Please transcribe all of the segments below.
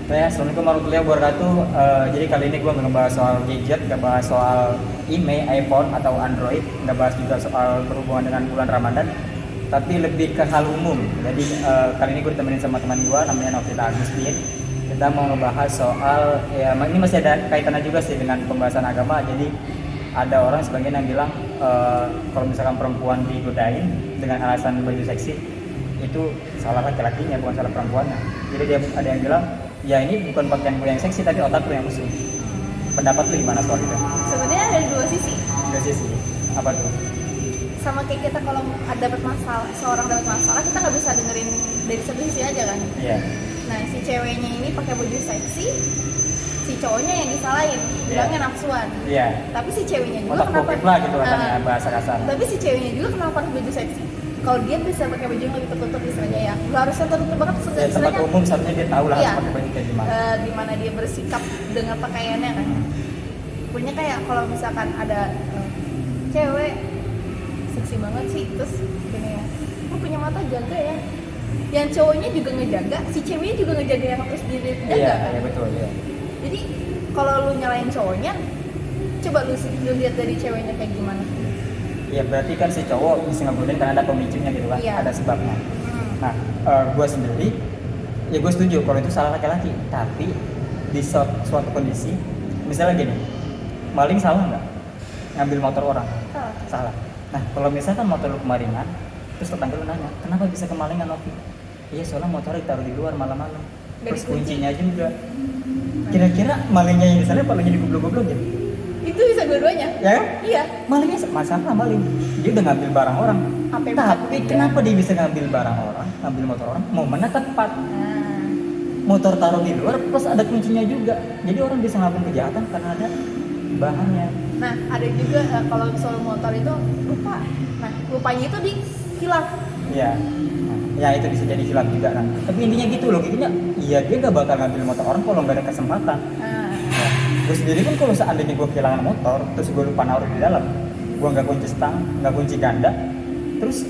Assalamualaikum warahmatullahi wabarakatuh. Jadi kali ini gue nggak ngebahas soal gadget, nggak bahas soal IMEI, iPhone atau Android, nggak bahas juga soal berhubungan dengan bulan Ramadan, tapi lebih ke hal umum. Jadi kali ini gue ditemenin sama teman gue, namanya Novita Agustin. Kita mau ngebahas soal, ya ini masih ada kaitannya juga sih dengan pembahasan agama. Jadi ada orang sebagian yang bilang kalau misalkan perempuan digodain dengan alasan baju seksi, itu salah laki-lakinya, bukan salah perempuannya. Jadi dia ada yang bilang, ya ini bukan pakaian gue yang seksi tapi otak gue yang musuh. Pendapat lu gimana soal itu? Sebenarnya ada dua sisi. Dua sisi. Apa tuh? Sama kayak kita kalau dapat masalah, seorang dapat masalah, kita nggak bisa dengerin dari satu sisi aja kan. Iya. Nah, si ceweknya ini pakai baju seksi, si cowoknya yang disalahin, bilangnya nafsuan. Iya. Tapi si ceweknya juga Otak kenapa? bokep lah gitu katanya, bahasa kasar. Tapi si ceweknya juga kenapa pakai baju seksi? Kalau dia bisa pakai baju yang lebih tertutup istilahnya ya, nggak harusnya tertutup banget Ya, tempat umum seharusnya dia tahu lah iya, pakai baju kayak gimana. Di mana dia bersikap dengan pakaiannya kan. Punya kayak kalau misalkan ada cewek seksi banget sih, terus gini ya, lu punya mata jaga ya. Yang cowoknya juga ngejaga, si ceweknya juga ngejaga yang terus dia jaga Iya, kan. iya betul ya. Jadi kalau lu nyalain cowoknya, coba lu lihat dari ceweknya kayak gimana. Iya berarti kan si cowok bisa ngegodain karena ada pemicunya gitu kan, Iya. ada sebabnya. Nah, gue sendiri, ya gue setuju kalau itu salah laki-laki. Tapi di suatu kondisi, misalnya gini, maling salah nggak? Ngambil motor orang? Salah. Nah, kalau misalkan motor lu kemalingan, terus tetangga lu nanya, kenapa bisa kemalingan Novi? Iya soalnya motornya ditaruh di luar malam-malam. Terus kuncinya juga. Kira-kira malingnya yang di sana apa lagi digoblok-goblokin? Itu bisa dua-duanya. Ya? Iya. Malingnya masalah maling. Dia udah ngambil barang orang. Tapi kenapa dia bisa ngambil barang orang, ngambil motor orang? Momennya tepat. Motor taruh di luar plus ada kuncinya juga. Jadi orang bisa ngelakuin kejahatan karena ada bahannya. Nah, ada juga kalau soal motor itu lupa. Nah, lupanya itu di hilaf. Iya. Nah, ya itu bisa jadi hilaf juga kan. Tapi intinya gitu loh, intinya iya dia gak bakal ngambil motor orang kalau nggak ada kesempatan. Ya. Gue sendiri kan kalau seandainya gue kehilangan motor, terus gue lupa naruh di dalam, gue nggak kunci stang, nggak kunci ganda, terus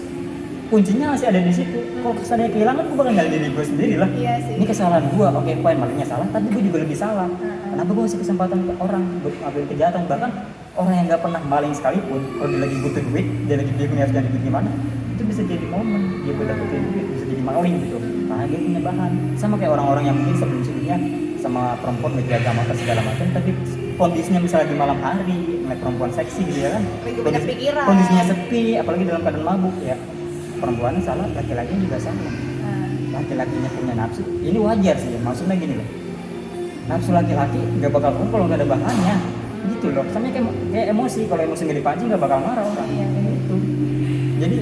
kuncinya masih ada di situ. Kalau kesannya kehilangan, gue bakal nyalain diri gue sendiri lah. Iya sih. Ini kesalahan gue, oke fine, malingnya salah, tapi gue juga lebih salah. Kenapa gue kasih kesempatan ke orang buat ngambil kejahatan? Bahkan orang yang nggak pernah maling sekalipun, kalau dia lagi butuh duit, dia lagi bingung harus jadi duit gimana, itu bisa jadi momen dia buat dapetin duit, bisa jadi maling gitu. Karena dia punya bahan. Sama kayak orang-orang yang mungkin sebelum-sebelumnya sama perempuan ngejaga motor segala macam, tapi kondisinya misalnya di malam hari ngeliat perempuan seksi gitu ya kan, Lagi banyak pikiran. kondisinya sepi, apalagi dalam keadaan mabuk ya, perempuannya salah, laki-lakinya juga salah. Laki-lakinya punya nafsu, ini wajar sih, maksudnya gini loh, nafsu laki-laki nggak bakal kumpul kalau nggak ada bahannya, gitu loh. Sama kayak emosi, kalau emosi nggak dipancing nggak bakal marah orang. Iya, gitu. Jadi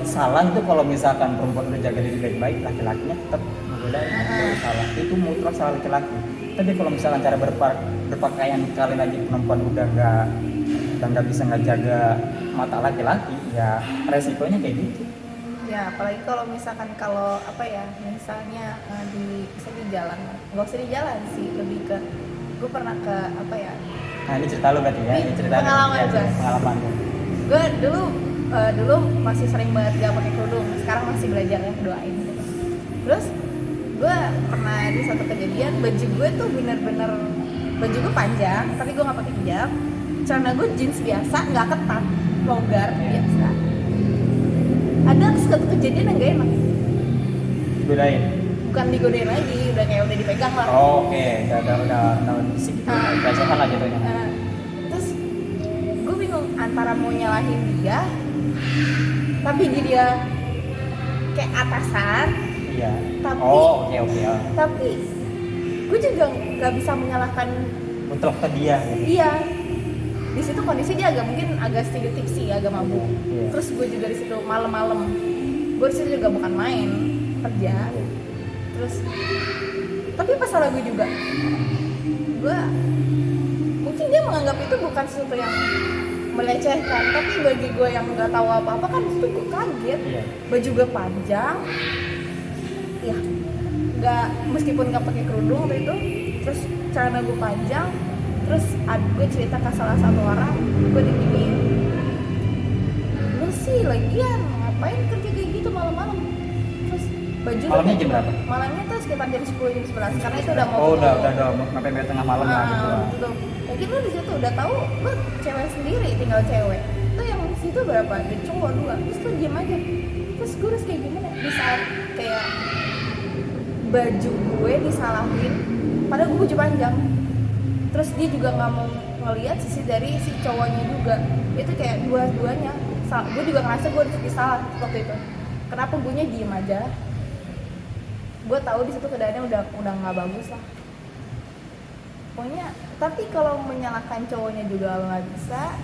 salah itu kalau misalkan perempuan udah jaga diri baik-baik, laki-lakinya tetap menggodain, itu salah. Itu mutlak salah laki-laki. Tapi kalau misalkan cara berpakaian kalian lagi perempuan udah nggak bisa ngejaga mata laki-laki, ya resikonya kayak gitu. Ya, apalagi kalau misalkan apa ya, misalnya bisa di jalan, nggak usah di jalan sih, lebih ke gue pernah ke apa ya? Nah ini cerita lu berarti ya? Ini cerita pengalaman ya, gue. Pengalaman gue. Gue dulu masih sering banget gak pakai kerudung, sekarang masih belajar ya, doain gitu. Terus gue pernah di satu kejadian, baju gue tuh bener-bener, baju gue panjang tapi gue nggak pakai hijab, celana gue jeans biasa, nggak ketat, longgar biasa. Ada satu kejadian yang gak enak. Digodain? Bukan digodain lagi, udah kayak udah dipegang lah. Oh, oke. Udah fisik gitu, berdasarkan lah jatuhnya. Terus gue bingung antara mau nyalahin dia, tapi dia kayak atasan. Iya. Tapi, oke. Tapi gue juga nggak bisa menyalahkan. Mutlak ke dia. Gitu. Iya. Di situ kondisi dia mungkin agak sedikit tipsi, agak mabuk. Iya. Terus gue juga di situ malam-malam. Gue di situ juga bukan main, kerja. Terus tapi pas salah gue juga. Gue mungkin dia menganggap itu bukan sesuatu yang melecehkan, tapi bagi gue yang nggak tahu apa-apa kan itu gue kaget. Iya. Baju gue panjang, ya nggak, meskipun nggak pakai kerudung waktu itu, terus celana gue panjang, terus gue cerita ke salah satu orang, gue diginiin, lu sih lagian ngapain kerja kayak gitu malam-malam, terus baju Malamnya jam berapa? Malamnya tuh sekitar jam 10 jam 11 karena itu udah mau udah sampai tengah malam lah gitu. Gitu. Mungkin lu di situ udah tahu lu cewek sendiri, tinggal cewek. Tuh yang di situ berapa? Ada cowok 2. Terus tuh diam aja. Terus gue harus kayak gimana? Di saat kayak baju gue disalahin, padahal gue baju panjang. Terus dia juga nggak mau ngelihat sisi dari si cowoknya juga. Itu kayak dua-duanya. Gue juga ngerasa gue disalah waktu itu. Kenapa gue nya diem aja? Gue tahu di situ keadaannya udah nggak bagus lah. Pokoknya, tapi kalau menyalahkan cowoknya juga nggak bisa,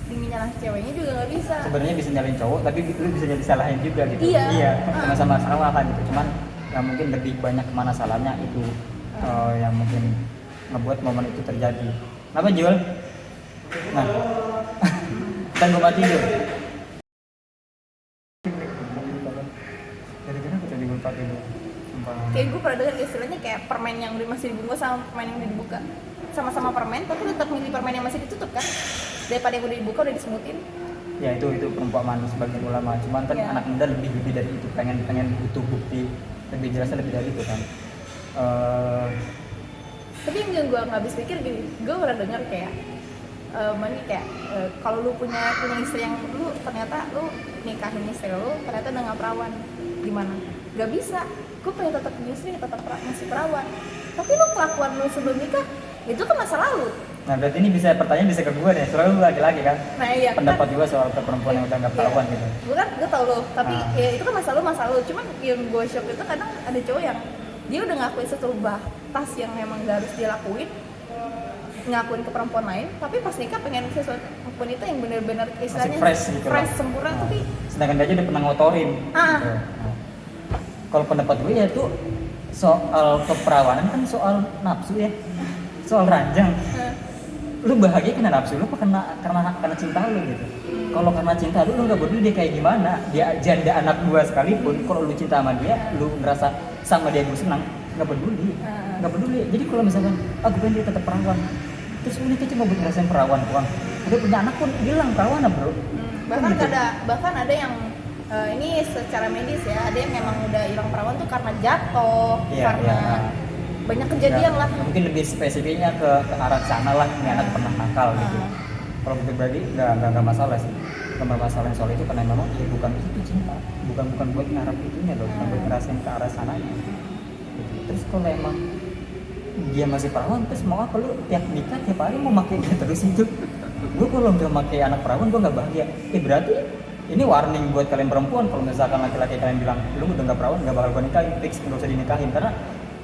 menyalahkan ceweknya juga nggak bisa. Sebenarnya bisa nyalain cowok, tapi lu bisa jadi salahin juga gitu. Iya. Sama-sama salah kan gitu. Cuman ya mungkin lebih banyak kemana salahnya itu yang mungkin ngebuat momen itu terjadi. Kenapa Jul? Nah, kan gue mati Jul. Gara-gara aku tadi gue pakai dulu. Kayak gue pernah dengar istilahnya kayak permen yang masih dibungkus sama permen yang udah dibuka. Sama-sama permen, tapi tetap milih permen yang masih ditutup kan? Daripada yang udah dibuka udah disemutin. Ya itu perumpamaan sebagian ulama. Cuman kan anak muda lebih dari itu, pengen butuh bukti lebih jelasnya lebih dari itu kan. Tapi yang gue nggak habis pikir gini, gue pernah dengar kayak kalau lu punya istri yang lu ternyata lu nikahin istri lu ternyata udah nggak perawan, gimana? Gak bisa, gue pengen tetap punya istri, tetap masih perawan. Tapi lu kelakuan lu sebelum nikah itu kan masa lalu. Nah berarti ini pertanyaan bisa ke gue deh, soalnya lu laki-laki kan. Nah iya. Pendapat kan, juga soal perempuan yang udah nggak perawan gitu. Gue tau lo, tapi ya itu kan masa lalu. Cuman yang gue shock itu kadang ada cowok yang dia udah ngakuin satu batas yang emang gak harus dia lakuin, ngakuin ke perempuan lain, tapi pas nikah pengen sesuatu apapun itu yang benar-benar istilahnya fresh gitu sempurna. Tapi sedangkan dia aja udah pernah ngotorin gitu. Kalau pendapat gue ya itu soal keperawanan kan soal nafsu ya, soal ranjang. Lu bahagia karena nafsu lu apa karena cinta lu gitu. Kalau karena cinta lu nggak peduli dia kayak gimana, dia janda anak dua sekalipun, kalau lu cinta sama dia, lu ngerasa sama dia gue senang, nggak peduli. Jadi kalau misalkan aku pengen dia tetap perawan, terus ini tuh cuma buat ngerasain perawan doang, udah punya anak pun bilang perawan bro. Bahkan ada yang ini secara medis ya, ada yang memang udah hilang perawan tuh karena jatuh, karena banyak kejadian lah. Mungkin lebih spesifiknya ke arah sana lah, ini anak pernah nakal gitu. Kalau gue pribadi nggak masalah sih, nggak masalah soal itu karena memang ya bukan itu cinta, bukan buat ngarep itunya loh, bukan buat ngerasain ke arah sananya. Gitu. Terus kalau emang dia masih perawan, terus mau apa lu tiap nikah tiap hari mau pakai dia terus itu? Gue kalau nggak pakai anak perawan gue nggak bahagia. Berarti ini warning buat kalian perempuan, kalau misalkan laki-laki kalian bilang lu udah nggak perawan nggak bakal gue nikahin, fix nggak usah dinikahin karena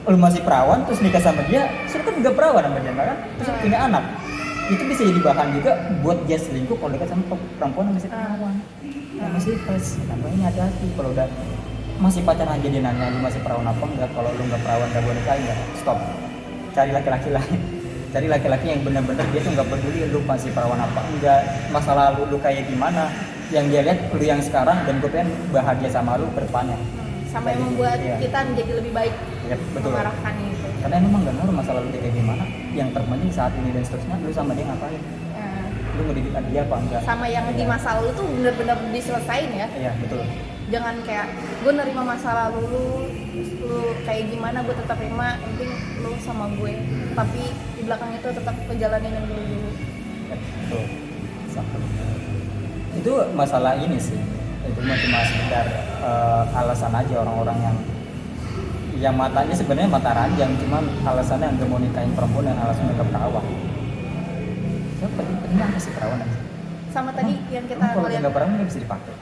lu masih perawan terus nikah sama dia, terus kan nggak perawan sama dia kan, terus punya anak, itu bisa jadi bahan juga buat dia selingkuh kalau dekat sama perempuan yang masih perawan, yang masih fresh. Namanya hati-hati kalau udah masih pacaran aja dia nanya lu masih perawan apa enggak, kalau lu nggak perawan nggak gue nikahin ya stop, cari laki-laki lain. Cari laki-laki yang benar-benar dia tuh nggak peduli lu masih perawan apa enggak, masa lalu lu kayak gimana, yang dia lihat lu yang sekarang dan gue pengen bahagia sama lu ke depannya. Sama yang membuat kita menjadi lebih baik. Ya, betul. Mengarahkannya itu. Karena emang nggak ngaruh masa lalu dia kayak gimana, yang terpenting saat ini dan seterusnya lu sama dia ngapain, lu ngedidik dia apa enggak, sama yang di masa lalu tuh benar-benar diselesain ya. Iya betul. Jangan kayak gue nerima masa lalu lu kayak gimana gue tetap terima, penting lu sama gue, tapi di belakang itu tetap ngejalanin yang dulu. Ya, betul. Sampai. Itu masalah ini sih, itu cuma sekedar alasan aja orang-orang yang matanya sebenarnya mata ranjang, cuman alasannya nggak mau nikahin perempuan dan alasannya nggak perawan. So, pentingnya apa sih perawan aja? Sama tadi yang kita kalau nggak perawan nggak bisa dipakai.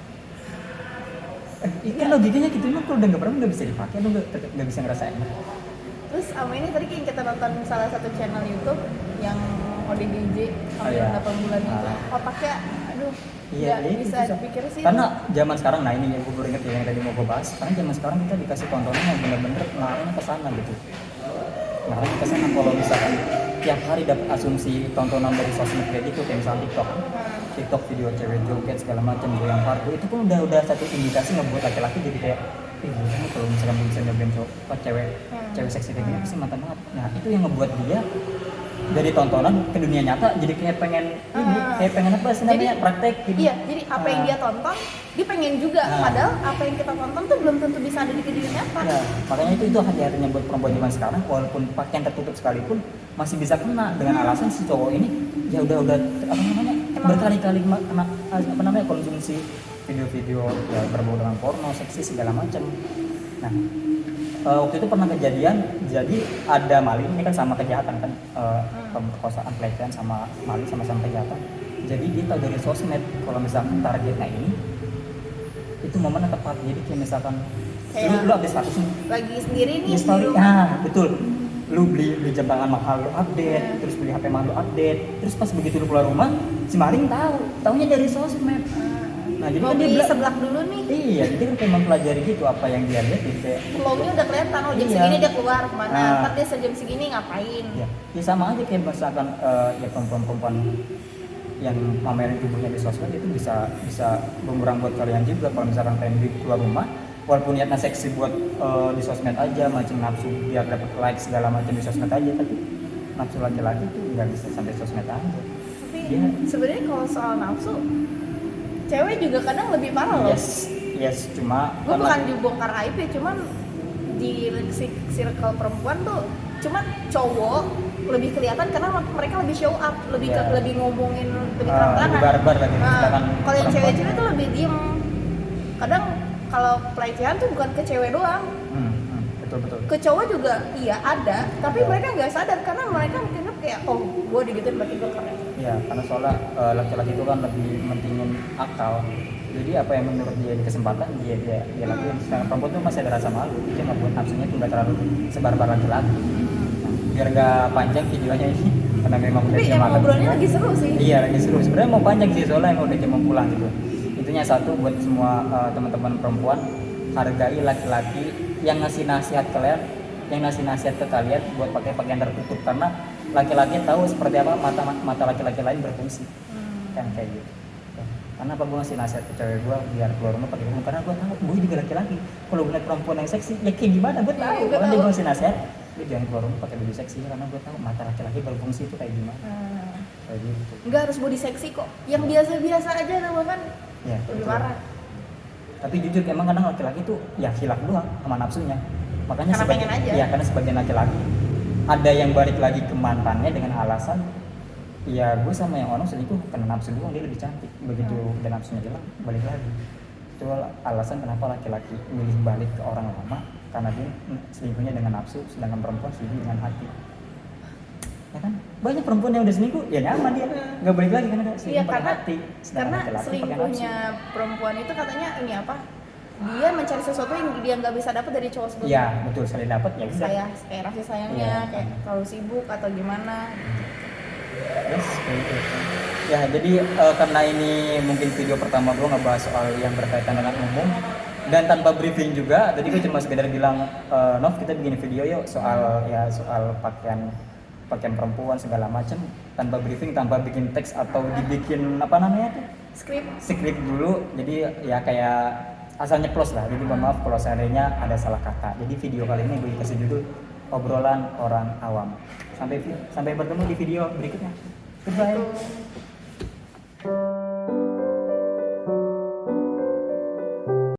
Kan logikanya gitu, emang kalau udah nggak perawan nggak bisa dipakai, lu nggak bisa ngerasain. Terus sama ini tadi yang kita nonton salah satu channel YouTube yang ODGJ yang 8 bulan itu, otaknya aduh. Iya, bisa dipikir sih. Karena zaman sekarang, nah ini yang gue inget ya yang tadi mau gue bahas. Karena zaman sekarang kita dikasih tontonan yang benar-benar ngarahnya ke sana gitu. Ngarahnya ke sana kalau misalkan tiap hari dapat asumsi tontonan dari sosmed kayak gitu, kayak misalnya TikTok video cewek joget segala macam goyang party, itu pun udah satu indikasi ngebuat laki-laki jadi kayak Kamu kalau misalkan bisa nyobain cewek seksi kayak gini pasti mantap banget. Nah itu yang ngebuat dia dari tontonan ke dunia nyata jadi kayak pengen kayak pengen apa sih namanya praktek gitu. Iya, jadi apa yang dia tonton dia pengen juga, padahal apa yang kita tonton tuh belum tentu bisa ada di dunia nyata. Ya, makanya itu hati-hatinya buat perempuan zaman sekarang, walaupun pakaian tertutup sekalipun masih bisa kena dengan alasan si cowok ini ya udah apa namanya berkali-kali kena apa namanya konsumsi video-video ya berbau dengan porno, seksi segala macam. Nah waktu itu pernah kejadian, jadi ada maling, ini kan sama kejahatan kan, pemerkosaan, pelecehan sama maling sama-sama kejahatan. Jadi dia tahu dari sosmed kalau misalkan targetnya ini itu momennya tepat. Jadi kayak misalkan lu update status nih lagi sendiri nih story, betul, lu beli jam tangan mahal lu update, terus beli HP mahal lu update, terus pas begitu lu keluar rumah si maling taunya dari sosmed. Nah jadi kan dia seblak dulu nih. Iya, jadi kan kayak mempelajari gitu apa yang dia lihat gitu kayak flownya udah kelihatan, jam segini dia keluar kemana, ntar dia sejam segini ngapain. Ya sama aja kayak misalkan ya perempuan yang pamerin tubuhnya di sosmed itu bisa bumerang buat kalian juga kalau misalkan kalian keluar rumah walaupun niatnya seksi buat di sosmed aja, macam nafsu biar dapat like segala macam di sosmed aja, tapi nafsu laki-laki itu nggak bisa sampai sosmed aja. Tapi sebenarnya kalau soal nafsu cewek juga kadang lebih parah loh. Yes, cuma gue bukan dibongkar aib ya, cuman di circle perempuan tuh cuman cowok lebih kelihatan karena mereka lebih show up, lebih ngomongin, lebih terang-terangan. Lebih barbar lagi. Kalau yang cewek-cewek tuh lebih diem. Kadang kalau pelecehan tuh bukan ke cewek doang. Betul. Ke cowok juga iya ada, tapi mereka nggak sadar karena mereka mungkin kayak gue digituin berarti gue keren. Iya, karena soalnya laki-laki itu kan lebih mentingin akal. Jadi apa yang menurut dia di kesempatan dia lakuin. Sedangkan perempuan tuh masih ada rasa malu, dia nggak buat nafsunya tuh nggak terlalu sebar-bar laki-laki. Biar nggak panjang videonya ini, karena memang udah jam malam. Ngobrolnya lagi seru sih. Iya, lagi seru. Sebenarnya mau panjang sih soalnya emang udah jam mau pulang gitu. Intinya satu buat semua teman-teman perempuan, hargai laki-laki yang ngasih nasihat ke kalian buat pakai pakaian tertutup, karena laki-laki tahu seperti apa mata laki-laki lain berfungsi. Kan kayak gitu. Karena apa gue ngasih nasihat ke cewek gue biar keluar rumah pakai kerudung, karena gue tahu gue juga laki-laki. Kalau gue liat perempuan yang seksi, ya kayak gimana gue tahu. Karena dia gue ngasih nasihat, lu jangan keluar rumah pakai baju seksi, karena gue tahu mata laki-laki berfungsi itu kayak gimana. Kayak gitu. Enggak harus body seksi kok. Yang biasa-biasa aja lah bahkan. Ya, lebih parah. Tapi jujur emang kadang laki-laki tuh ya hilaf doang sama nafsunya. Makanya karena pengen aja. Ya karena sebagian laki-laki ada yang balik lagi ke mantannya dengan alasan ya gue sama yang orang selingkuh karena nafsu doang, dia lebih cantik. Begitu dan nafsunya hilang balik lagi. Itu alasan kenapa laki-laki milih balik ke orang lama, karena dia selingkuhnya dengan nafsu, sedangkan perempuan selingkuh dengan hati. Ya kan? Banyak perempuan yang udah selingkuh ya nyaman dia, nggak balik lagi karena selingkuh pakai hati. Karena selingkuhnya perempuan itu katanya ini apa? Dia mencari sesuatu yang dia nggak bisa dapat dari cowok sebelumnya. Iya betul, sekali dapat ya bisa. Kayak rasa sayangnya, kayak terlalu sibuk atau gimana. Yes, kayak gitu. Ya jadi karena ini mungkin video pertama gue ngebahas soal yang berkaitan dengan umum dan tanpa briefing juga. Tadi gue cuma sekedar bilang, Nov kita bikin video yuk soal pakaian perempuan segala macam, tanpa briefing, tanpa bikin teks atau dibikin apa namanya tuh skrip dulu. Jadi ya kayak asal nyeplos lah. Jadi mohon maaf kalau seandainya ada salah kata. Jadi video kali ini gue kasih judul obrolan orang awam. Sampai bertemu di video berikutnya. Goodbye.